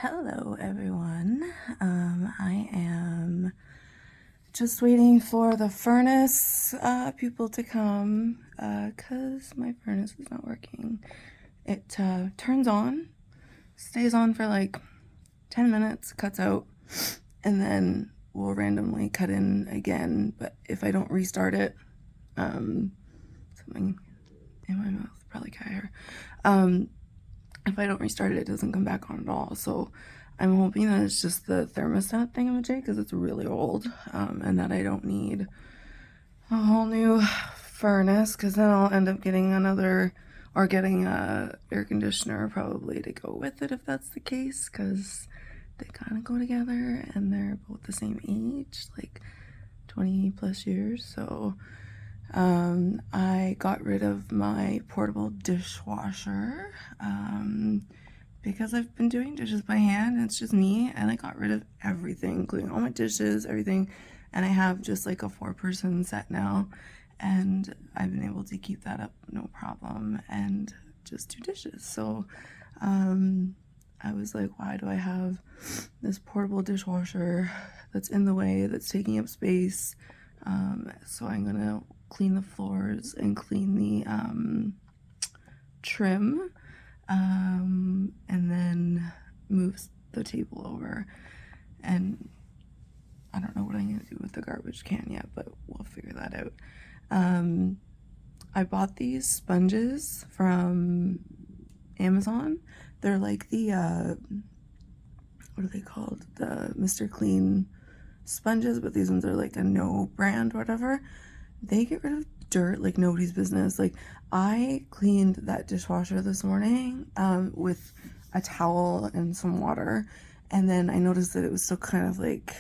Hello everyone. I am just waiting for the furnace people to come because my furnace is not working. It turns on, stays on for like 10 minutes, cuts out, and then will randomly cut in again. But if I don't restart it, something in my mouth, probably cat hair. If I don't restart it, it doesn't come back on at all. So I'm hoping that it's just the thermostat thingamajig because it's really old, and that I don't need a whole new furnace because then I'll end up getting getting a air conditioner probably to go with it if that's the case, because they kind of go together and they're both the same age, like 20 plus years. So I got rid of my portable dishwasher because I've been doing dishes by hand and it's just me, and I got rid of everything, including all my dishes, everything, and I have just like a 4-person set now, and I've been able to keep that up no problem and just do dishes. So I was like, why do I have this portable dishwasher that's in the way, that's taking up space? So I'm gonna clean the floors and clean the trim, and then move the table over. And I don't know what I'm gonna do with the garbage can yet, but we'll figure that out. I bought these sponges from Amazon. They're like the what are they called? The Mr. Clean sponges, but these ones are like a no brand, whatever. They get rid of dirt like nobody's business. Like, I cleaned that dishwasher this morning with a towel and some water, and then I noticed that it was still kind of like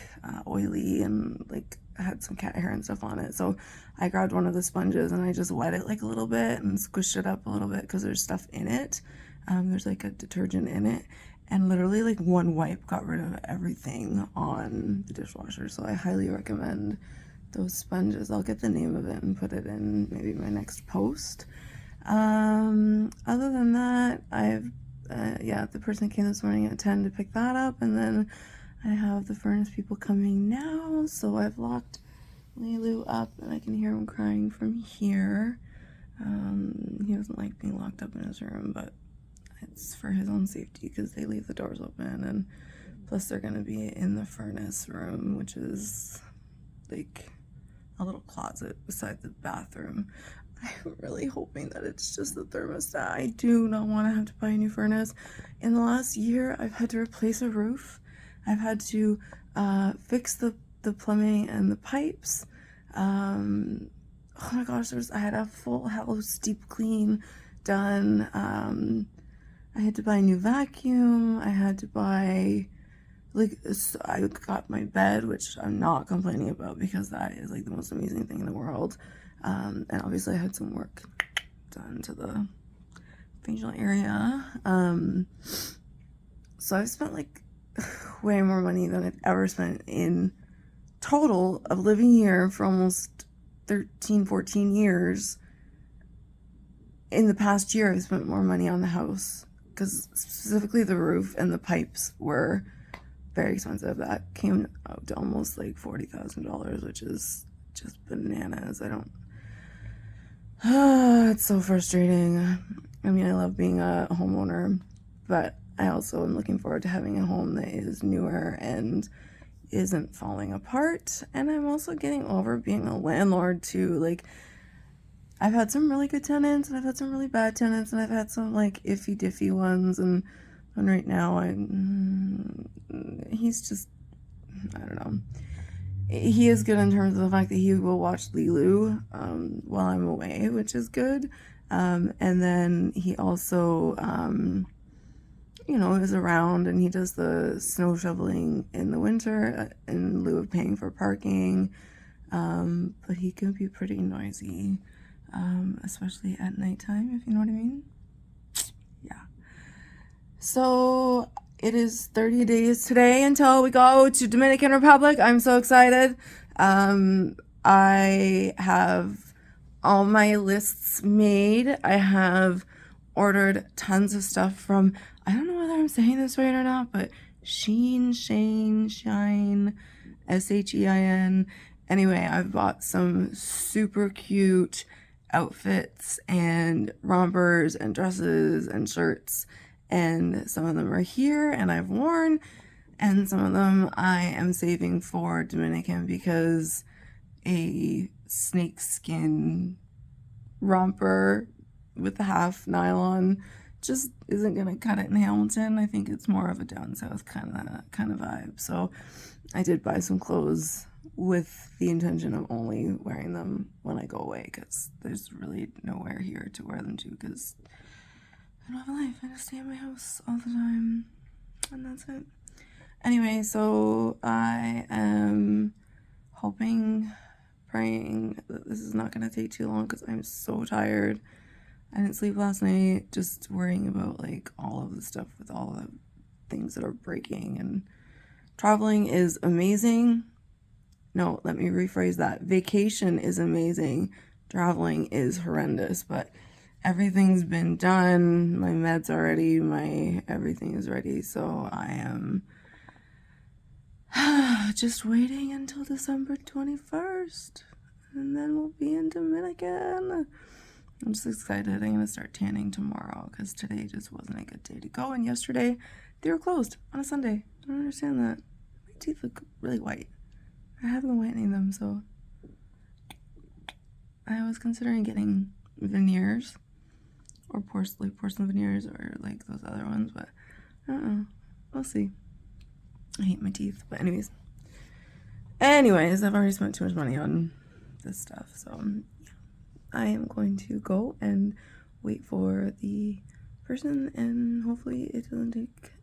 oily and like had some cat hair and stuff on it. So I grabbed one of the sponges and I just wet it like a little bit and squished it up a little bit because there's stuff in it. There's like a detergent in it, and literally like one wipe got rid of everything on the dishwasher. So I highly recommend those sponges. I'll get the name of it and put it in maybe my next post. Other than that, the person came this morning at 10 to pick that up, and then I have the furnace people coming now, so I've locked Lilu up and I can hear him crying from here. He doesn't like being locked up in his room, but it's for his own safety because they leave the doors open, and plus they're gonna be in the furnace room, which is like a little closet beside the bathroom. I'm really hoping that it's just the thermostat. I do not want to have to buy a new furnace. In the last year, I've had to replace a roof. I've had to fix the plumbing and the pipes. Oh my gosh, I had a full house deep clean done. I had to buy a new vacuum. I had to buy, I got my bed, which I'm not complaining about because that is like the most amazing thing in the world. And obviously I had some work done to the facial area. So I've spent like way more money than I've ever spent in total of living here for almost 13, 14 years. In the past year, I've spent more money on the house because specifically the roof and the pipes were very expensive. That came out to almost like $40,000, which is just bananas. It's so frustrating. I mean, I love being a homeowner, but I also am looking forward to having a home that is newer and isn't falling apart. And I'm also getting over being a landlord too. Like, I've had some really good tenants and I've had some really bad tenants, and I've had some like iffy diffy ones, and right now he's just, I don't know. He is good in terms of the fact that he will watch Lilu while I'm away, which is good. And then he also, is around, and he does the snow shoveling in the winter in lieu of paying for parking. But he can be pretty noisy, especially at nighttime, if you know what I mean. Yeah. So it is 30 days today until we go to Dominican Republic. I'm so excited. I have all my lists made. I have ordered tons of stuff from, I don't know whether I'm saying this right or not, but Shine, Shein. Anyway, I've bought some super cute outfits and rompers and dresses and shirts, and some of them are here and I've worn, and some of them I am saving for Dominican because a snakeskin romper with a half nylon just isn't gonna cut it in Hamilton. I think it's more of a down south kind of vibe. So I did buy some clothes with the intention of only wearing them when I go away, because there's really nowhere here to wear them to, because I don't have a life. I just stay in my house all the time, and that's it. Anyway, so I am hoping, praying that this is not going to take too long, because I'm so tired. I didn't sleep last night, just worrying about like all of the stuff with all the things that are breaking. And traveling is amazing. No, let me rephrase that. Vacation is amazing. Traveling is horrendous, but everything's been done. My meds are ready. My everything is ready. So I am just waiting until December 21st. And then we'll be in Dominican. I'm just excited. I'm going to start tanning tomorrow, because today just wasn't a good day to go. And yesterday, they were closed on a Sunday. I don't understand that. My teeth look really white. I haven't been whitening them, so I was considering getting veneers, or porcelain veneers, or like those other ones, but I don't know. We'll see. I hate my teeth, but anyways, I've already spent too much money on this stuff, so yeah. I am going to go and wait for the person, and hopefully it doesn't take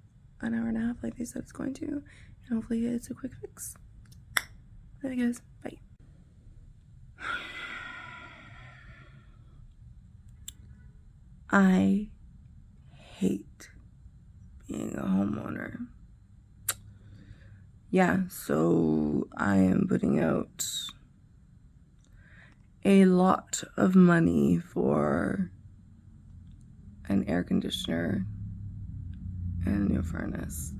an hour and a half like they said it's going to, and hopefully it's a quick fix. Love you guys. Bye. I hate being a homeowner. Yeah, so I am putting out a lot of money for an air conditioner and a new furnace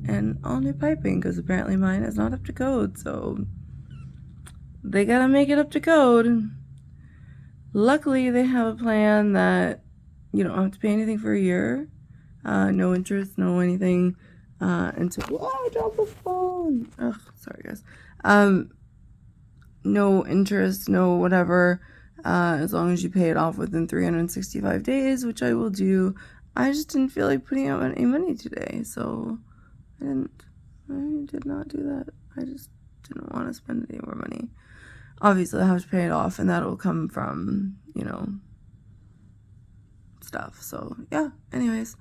and all new piping, because apparently mine is not up to code, so they gotta make it up to code. Luckily, they have a plan that you don't have to pay anything for a year, no interest, no anything, until I dropped the phone. Ugh, sorry guys. No interest, no whatever, as long as you pay it off within 365 days, which I will do. I just didn't feel like putting out any money today, so I did not do that. I just didn't want to spend any more money. Obviously, I have to pay it off, and that'll come from, stuff. So, yeah, anyways.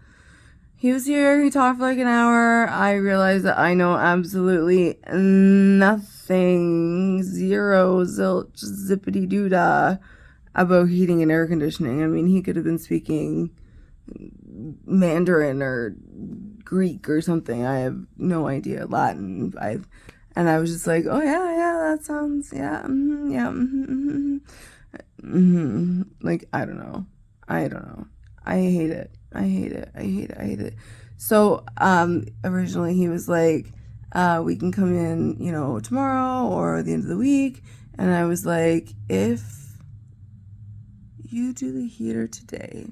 He was here, he talked for like an hour. I realized that I know absolutely nothing, zero, zilch, zippity doodah about heating and air conditioning. I mean, he could have been speaking Mandarin or Greek or something. I have no idea. Latin. And I was just like, oh yeah, that sounds, yeah, Like, I don't know. I hate it. So, originally he was like, we can come in, tomorrow or the end of the week. And I was like, if you do the heater today,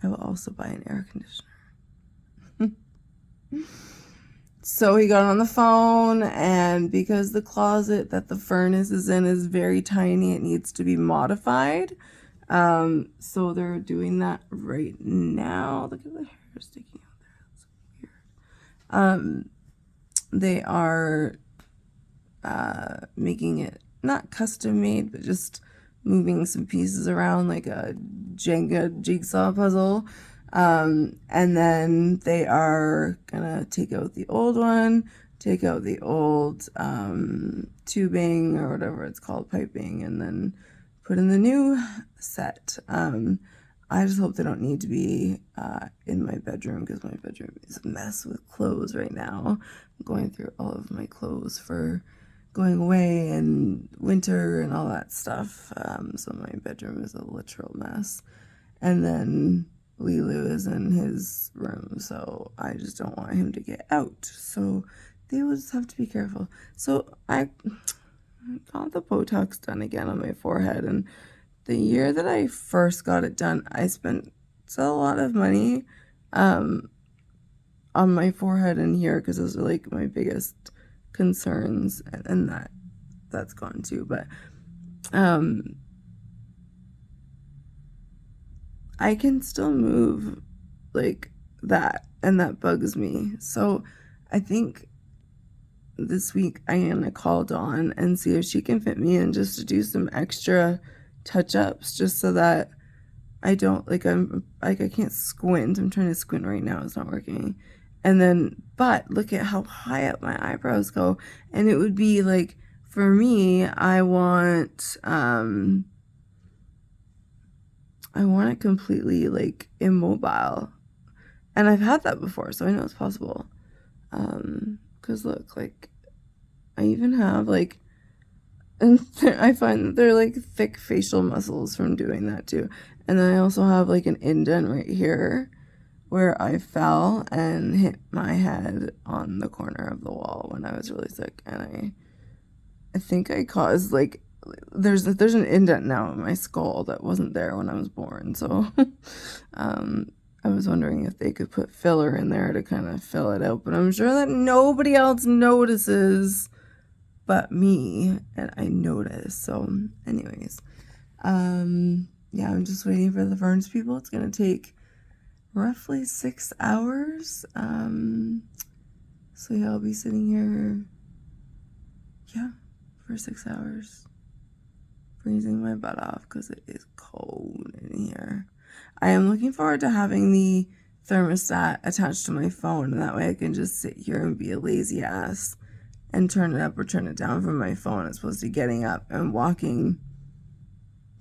I will also buy an air conditioner. So he got on the phone, and because the closet that the furnace is in is very tiny, it needs to be modified. So they're doing that right now. Look at the hair sticking out there. That's weird. They are making it not custom made, but just moving some pieces around like a Jenga jigsaw puzzle. And then they are gonna take out the old one, take out the old tubing or whatever it's called, piping, and then put in the new set. I just hope they don't need to be in my bedroom, because my bedroom is a mess with clothes right now. I'm going through all of my clothes for going away and winter and all that stuff. So my bedroom is a literal mess. And then Lilu is in his room, so I just don't want him to get out. So they will just have to be careful. So I got the Botox done again on my forehead, and the year that I first got it done, I spent a lot of money on my forehead and here because those are like my biggest concerns, and that's gone too. But I can still move like that, and that bugs me. So I think this week I am gonna call Dawn and see if she can fit me in just to do some extra touch-ups, just so that I don't like I can't squint. I'm trying to squint right now, it's not working. And then, but look at how high up my eyebrows go, and it would be like, for me, I want it completely like immobile, and I've had that before, so I know it's possible. Because look, like I even have like, and I find that they're like thick facial muscles from doing that too. And then I also have like an indent right here where I fell and hit my head on the corner of the wall when I was really sick, and I think I caused like there's an indent now in my skull that wasn't there when I was born. So I was wondering if they could put filler in there to kind of fill it out, but I'm sure that nobody else notices but me, and I notice. So anyways, yeah, I'm just waiting for the furnace people. It's gonna take roughly 6 hours. So yeah, I'll be sitting here, yeah, for 6 hours, freezing my butt off because it is cold in here. I am looking forward to having the thermostat attached to my phone, and that way I can just sit here and be a lazy ass and turn it up or turn it down from my phone, as opposed to getting up and walking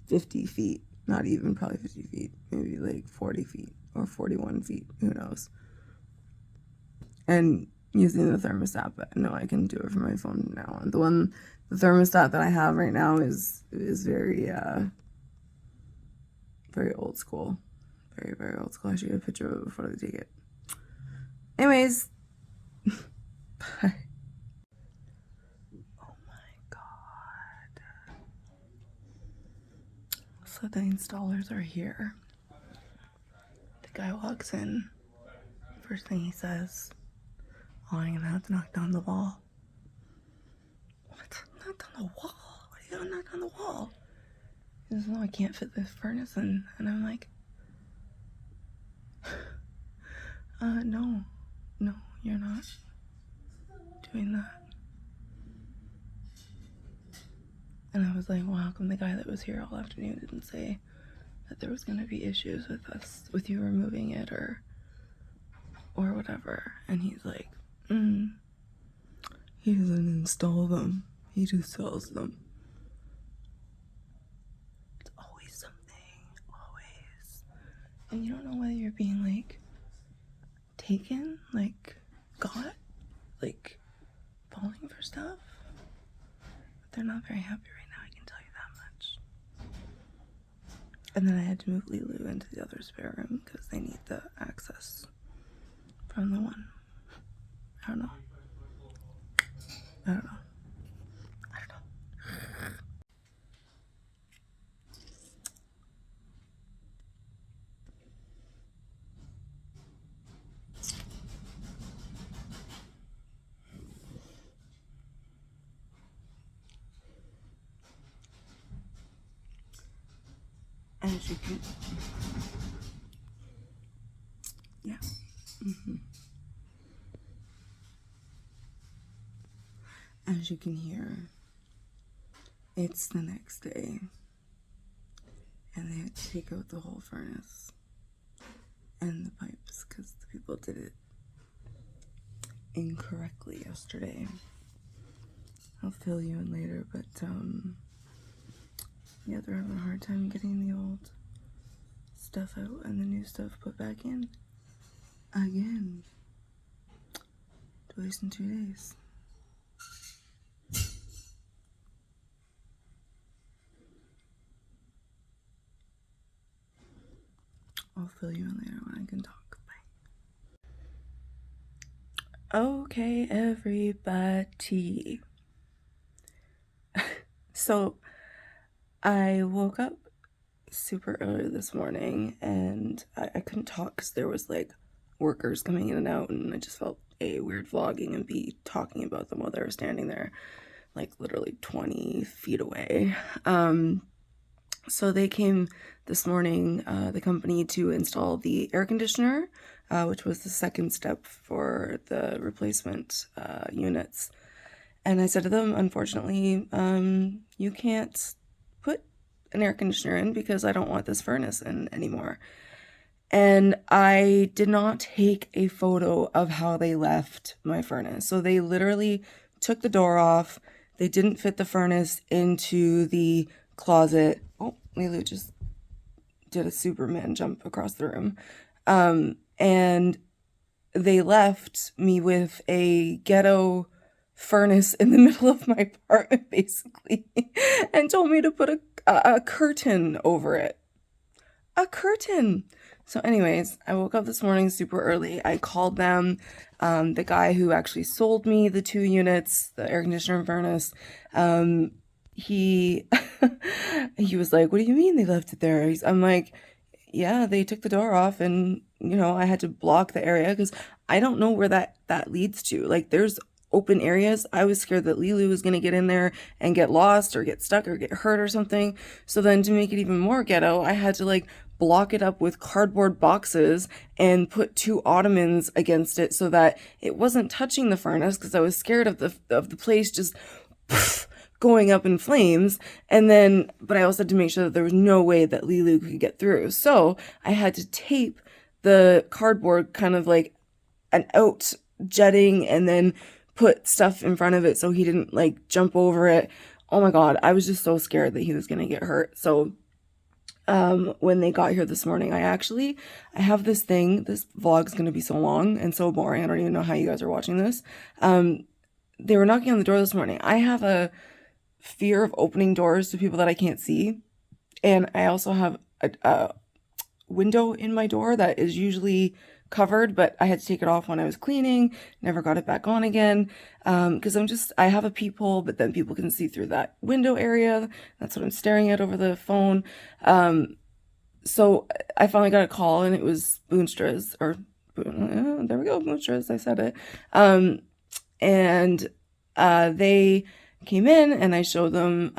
50 feet, not even probably 50 feet, maybe like 40 feet or 41 feet, who knows, and using the thermostat. But no, I can do it from my phone now. And the thermostat that I have right now is very very old school, very, very old school. I should get a picture of it before they take it. Anyways, bye. Oh my god. So the installers are here. The guy walks in. First thing he says, "Oh, I'm gonna have to knock down the wall." What? Knock down the wall? What are you gonna knock down the wall? He says, "No, I can't fit this furnace in." And I'm like, no, you're not doing that. And I was like, well, how come the guy that was here all afternoon didn't say that there was gonna be issues with you removing it or whatever? And he's like, he doesn't install them, he just sells them. It's always something, always. And you don't know whether you're being like taken, like got, like falling for stuff. But they're not very happy right now, I can tell you that much. And then I had to move Lilu into the other spare room because they need the access from the one. I don't know. As you can, yeah. As you can hear, it's the next day, and they had to take out the whole furnace and the pipes because the people did it incorrectly yesterday. I'll fill you in later, but yeah, they're having a hard time getting the old stuff out and the new stuff put back in again. Twice in 2 days. I'll fill you in later when I can talk. Bye. Okay, everybody. So I woke up super early this morning and I couldn't talk because there was like workers coming in and out, and I just felt A, weird vlogging, and B, talking about them while they were standing there like literally 20 feet away. So they came this morning, the company, to install the air conditioner, which was the second step for the replacement units. And I said to them, unfortunately, you can't put an air conditioner in because I don't want this furnace in anymore. And I did not take a photo of how they left my furnace. So they literally took the door off. They didn't fit the furnace into the closet. Oh, Lilu just did a Superman jump across the room. And they left me with a ghetto furnace in the middle of my apartment, basically, and told me to put a curtain over it. A curtain! So anyways, I woke up this morning super early. I called them. The guy who actually sold me the 2 units, the air conditioner and furnace, he he was like, what do you mean they left it there? I'm like, yeah, they took the door off, and I had to block the area because I don't know where that leads to. Like, there's open areas. I was scared that Lilu was going to get in there and get lost or get stuck or get hurt or something. So then, to make it even more ghetto, I had to like block it up with cardboard boxes and put 2 ottomans against it so that it wasn't touching the furnace, because I was scared of the place just going up in flames. And then, but I also had to make sure that there was no way that Lilu could get through. So I had to tape the cardboard kind of like an out jetting, and then put stuff in front of it so he didn't like jump over it. Oh my God, I was just so scared that he was gonna get hurt. So when they got here this morning, I have this thing. This vlog's gonna be so long and so boring. I don't even know how you guys are watching this. They were knocking on the door this morning. I have a fear of opening doors to people that I can't see, and I also have a window in my door that is usually covered, but I had to take it off when I was cleaning, never got it back on again, because I have a peephole, but then people can see through that window area. That's what I'm staring at over the phone. So I finally got a call, and it was Boonstra's, or there we go, Boonstra's, I said it. And they came in, and I showed them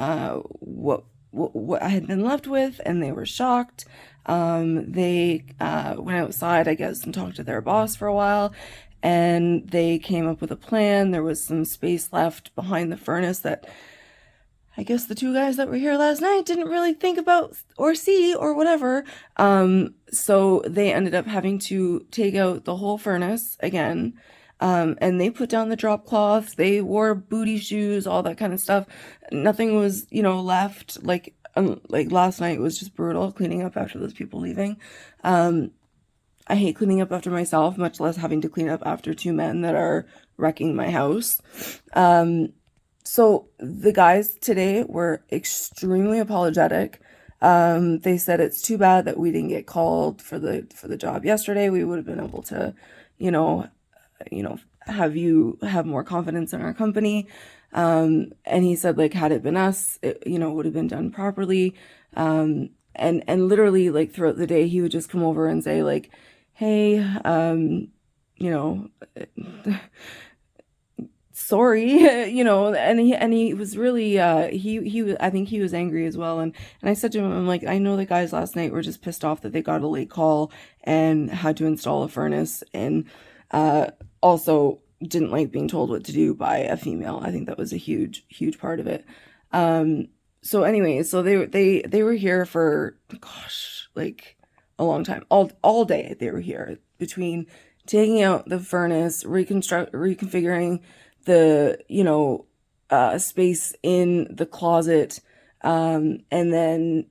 what I had been left with, and they were shocked. They went outside, I guess, and talked to their boss for a while, and they came up with a plan. There was some space left behind the furnace that I guess the 2 guys that were here last night didn't really think about or see or whatever. So they ended up having to take out the whole furnace again. And they put down the drop cloths, they wore booty shoes, all that kind of stuff. Nothing was, left. Like last night was just brutal, cleaning up after those people leaving. I hate cleaning up after myself, much less having to clean up after 2 men that are wrecking my house. So the guys today were extremely apologetic. They said it's too bad that we didn't get called for the job yesterday. We would have been able to, have you have more confidence in our company. And he said, like, had it been us, it, would have been done properly. And literally, like, throughout the day, he would just come over and say, like, hey, sorry, and he was really, I think he was angry as well. And I said to him, I'm like, I know the guys last night were just pissed off that they got a late call and had to install a furnace, and also didn't like being told what to do by a female. I think that was a huge part of it. So anyway, so they were here for, gosh, like a long time. All day they were here, between taking out the furnace, reconfiguring the, space in the closet, and then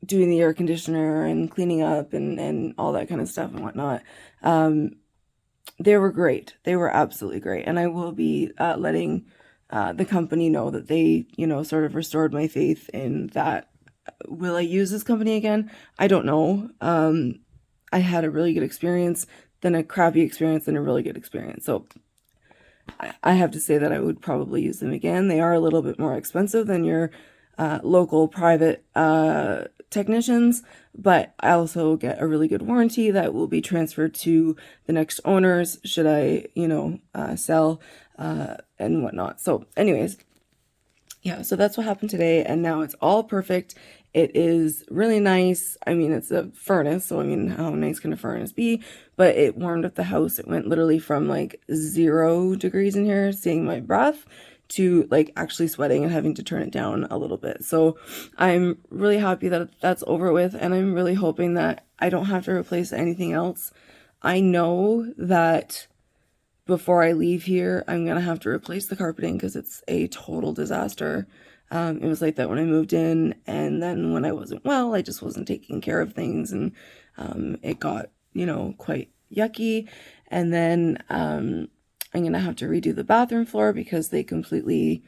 doing the air conditioner and cleaning up and all that kind of stuff and whatnot. They were great. They were absolutely great. And I will be letting the company know that they, sort of restored my faith in that will I use this company again? I don't know. I had a really good experience, then a crappy experience, then a really good experience. So I have to say that I would probably use them again. They are a little bit more expensive than your local private technicians, but I also get a really good warranty that will be transferred to the next owners should I, sell and whatnot. So, anyways, yeah, so that's what happened today, and now it's all perfect. It is really nice. I mean, it's a furnace, so I mean, how nice can a furnace be? But it warmed up the house. It went literally from like 0 degrees in here, seeing my breath, to like actually sweating and having to turn it down a little bit. So I'm really happy that that's over with, and I'm really hoping that I don't have to replace anything else. I know that before I leave here, I'm gonna have to replace the carpeting because it's a total disaster. It was like that when I moved in, and then when I wasn't well, I just wasn't taking care of things, and it got, quite yucky. And then I'm gonna have to redo the bathroom floor because they completely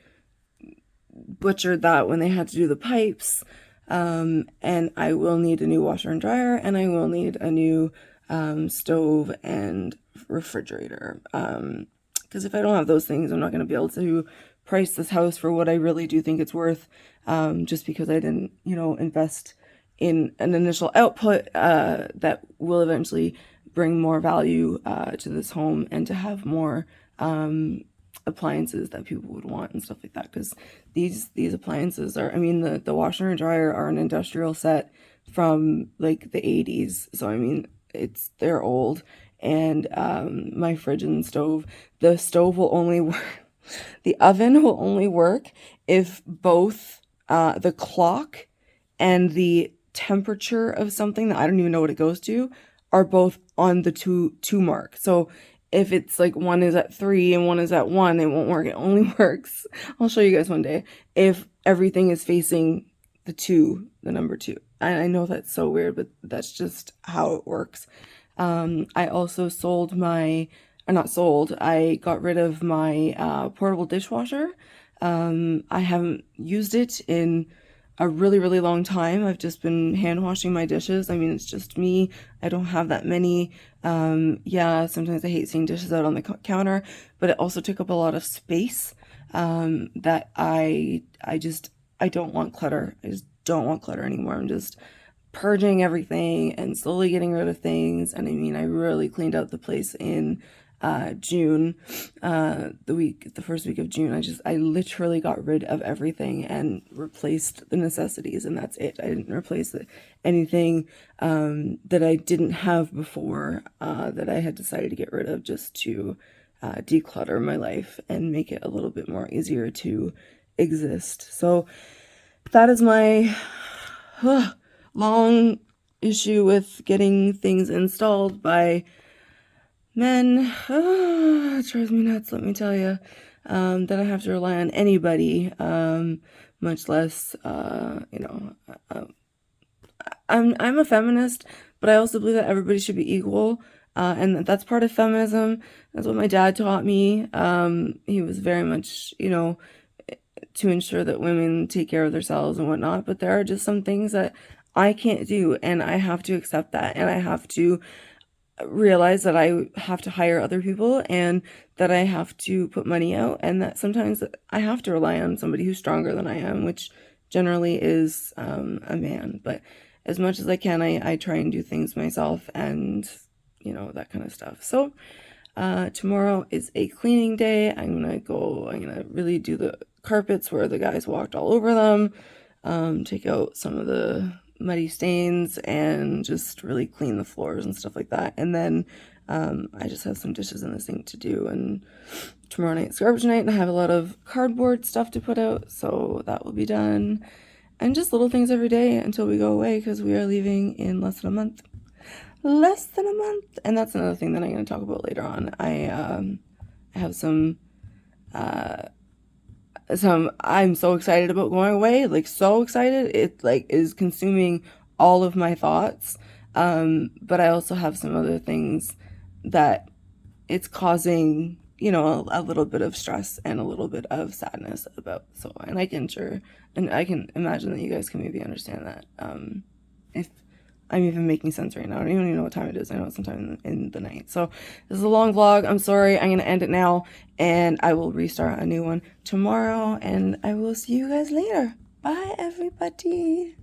butchered that when they had to do the pipes. And I will need a new washer and dryer, and I will need a new stove and refrigerator. Because if I don't have those things, I'm not going to be able to price this house for what I really do think it's worth. Just because I didn't, invest in an initial output that will eventually bring more value to this home and to have more appliances that people would want and stuff like that. Because these appliances are, I mean, the washer and dryer are an industrial set from like the 80s. So I mean, they're old. And my fridge and stove, the stove will only work, the oven will only work if both the clock and the temperature of something that I don't even know what it goes to are both on the two mark. So if it's like one is at 3 and one is at 1, it won't work. It only works, I'll show you guys one day, if everything is facing the number 2. I know that's so weird, but that's just how it works. I also I got rid of my portable dishwasher. I haven't used it in a really, really long time. I've just been hand washing my dishes. I mean, it's just me. I don't have that many. Yeah, sometimes I hate seeing dishes out on the counter, but it also took up a lot of space that I don't want clutter. I just don't want clutter anymore. I'm just purging everything and slowly getting rid of things. And I mean, I really cleaned out the place in June, the first week of June. I literally got rid of everything and replaced the necessities, and that's it. I didn't replace anything that I didn't have before that I had decided to get rid of, just to declutter my life and make it a little bit more easier to exist. So that is my long issue with getting things installed by men. It drives me nuts, let me tell you, that I have to rely on anybody, much less, I'm a feminist, but I also believe that everybody should be equal, and that's part of feminism. That's what my dad taught me. He was very much, to ensure that women take care of themselves and whatnot, but there are just some things that I can't do, and I have to accept that, and I have to realize that I have to hire other people, and that I have to put money out, and that sometimes I have to rely on somebody who's stronger than I am, which generally is a man. But as much as I can, I try and do things myself, and that kind of stuff. So tomorrow is a cleaning day. I'm gonna really do the carpets where the guys walked all over them, take out some of the muddy stains, and just really clean the floors and stuff like that. And then I just have some dishes in the sink to do, and tomorrow night's garbage night, and I have a lot of cardboard stuff to put out, so that will be done. And just little things every day until we go away, because we are leaving in less than a month. And that's another thing that I'm going to talk about later on. I have some I'm so excited about going away, like so excited. It like is consuming all of my thoughts. But I also have some other things that it's causing you know, a little bit of stress and a little bit of sadness about. So, and I can imagine that you guys can maybe understand that. If I'm even making sense right now. I don't even know what time it is. I know it's sometime in the night. So this is a long vlog. I'm sorry. I'm going to end it now, and I will restart a new one tomorrow, and I will see you guys later. Bye, everybody.